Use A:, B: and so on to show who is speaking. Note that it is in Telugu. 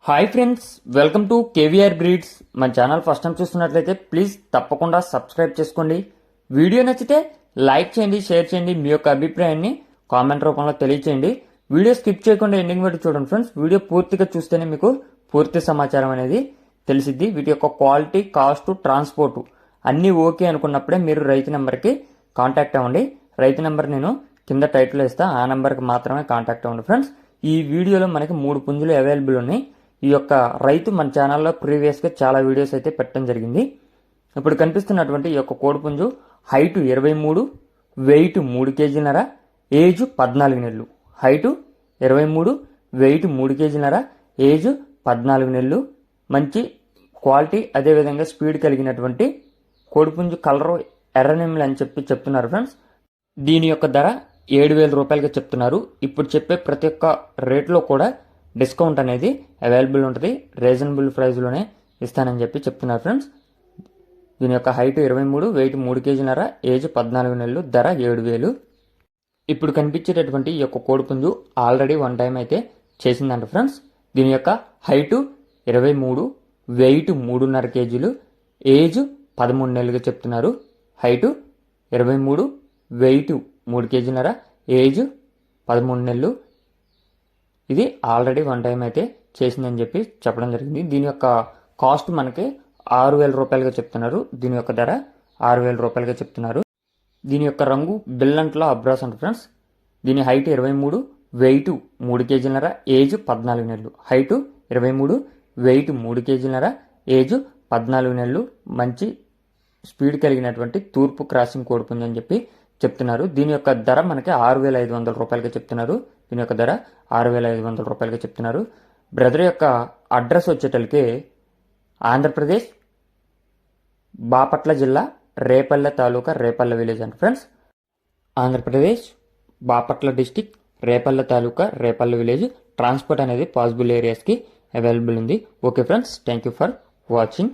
A: Hi friends, welcome to KVR breeds. మన ఛానల్ ఫస్ట్ టైం చూస్తున్నట్లయితే ప్లీజ్ తప్పకుండా సబ్స్క్రైబ్ చేసుకోండి. వీడియో నచ్చితే లైక్ చేయండి, షేర్ చేయండి, మీ యొక్క అభిప్రాయాన్ని కామెంట్ రూపంలో తెలియచేయండి. వీడియో స్కిప్ చేయకుండా ఎండింగ్ వరకు చూడండి ఫ్రెండ్స్. వీడియో పూర్తిగా చూస్తేనే మీకు పూర్తి సమాచారం అనేది తెలిసిద్ది. వీటి యొక్క క్వాలిటీ, కాస్ట్, ట్రాన్స్పోర్ట్ అన్నీ ఓకే అనుకున్నప్పుడే మీరు రైతు నెంబర్కి కాంటాక్ట్ అవ్వండి. రైతు నెంబర్ నేను కింద టైటిల్ ఇస్తా, ఆ నెంబర్కి మాత్రమే కాంటాక్ట్ అవ్వండి ఫ్రెండ్స్. ఈ వీడియోలో మనకి 3 పుంజులు అవైలబుల్ ఉన్నాయి. ఈ యొక్క రైతు మన ఛానల్లో ప్రీవియస్గా చాలా వీడియోస్ అయితే పెట్టడం జరిగింది. ఇప్పుడు కనిపిస్తున్నటువంటి ఈ యొక్క కోడిపుంజు హైటు 23, వెయిట్ 3 కేజీలన్నర, ఏజ్ 14 నెలలు. హైటు 23, వెయిట్ 3 కేజీలన్నర, ఏజ్ 14 నెలలు. మంచి క్వాలిటీ, అదేవిధంగా స్పీడ్ కలిగినటువంటి కోడిపుంజు. కలరు ఎర్రనెమ్మిలి అని చెప్తున్నారు ఫ్రెండ్స్. దీని యొక్క ధర 7,000 రూపాయలుగా చెప్తున్నారు. ఇప్పుడు చెప్పే ప్రతి ఒక్క రేట్లో కూడా డిస్కౌంట్ అనేది అవైలబుల్ ఉంటుంది. రీజనబుల్ ప్రైస్లోనే ఇస్తానని చెప్తున్నారు ఫ్రెండ్స్. దీని యొక్క హైట్ 23, వెయిట్ 3 కేజీలన్నర, ఏజ్ 14 నెలలు, ధర 7,000. ఇప్పుడు కనిపించేటటువంటి ఈ యొక్క కోడిపుంజు ఆల్రెడీ 1 టైం అయితే చేసిందంట ఫ్రెండ్స్. దీని యొక్క హైటు 23, వెయిట్ 3.5 కేజీలు, ఏజ్ 13 నెలలుగా చెప్తున్నారు. హైటు 23, వెయిట్ 3 కేజీలన్నర, ఏజ్ 13 నెలలు. ఇది ఆల్రెడీ 1 టైం అయితే చేసిందని చెప్పడం జరిగింది. దీని యొక్క కాస్ట్ మనకి 6,000 రూపాయలుగా చెప్తున్నారు. దీని యొక్క ధర 6,000 రూపాయలుగా చెప్తున్నారు. దీని యొక్క రంగు బిల్లంట్లో అబ్రాస్ అంట ఫ్రెండ్స్. దీని హైట్ 23, వెయిట్ 3 కేజీలన్నర, ఏజ్ 14 నెలలు. హైటు 23, వెయిట్ 3 కేజీలన్నర, ఏజ్ 14 నెలలు. మంచి స్పీడ్ కలిగినటువంటి తూర్పు క్రాసింగ్ కోడిపుంజు అని చెప్తున్నారు. దీని యొక్క ధర మనకి 6,500 రూపాయలుగా చెప్తున్నారు. దీని యొక్క ధర 6,500 రూపాయలుగా చెప్తున్నారు. బ్రదర్ యొక్క అడ్రస్ వచ్చేటలికి ఆంధ్రప్రదేశ్ బాపట్ల జిల్లా, రేపల్లె తాలూకా, రేపల్లె విలేజ్ అంట ఫ్రెండ్స్. ఆంధ్రప్రదేశ్ బాపట్ల డిస్టిక్, రేపల్లె తాలూకా, రేపల్లె విలేజ్. ట్రాన్స్పోర్ట్ అనేది పాసిబుల్ ఏరియాస్కి అవైలబుల్ ఉంది. Okay friends, thank you for watching.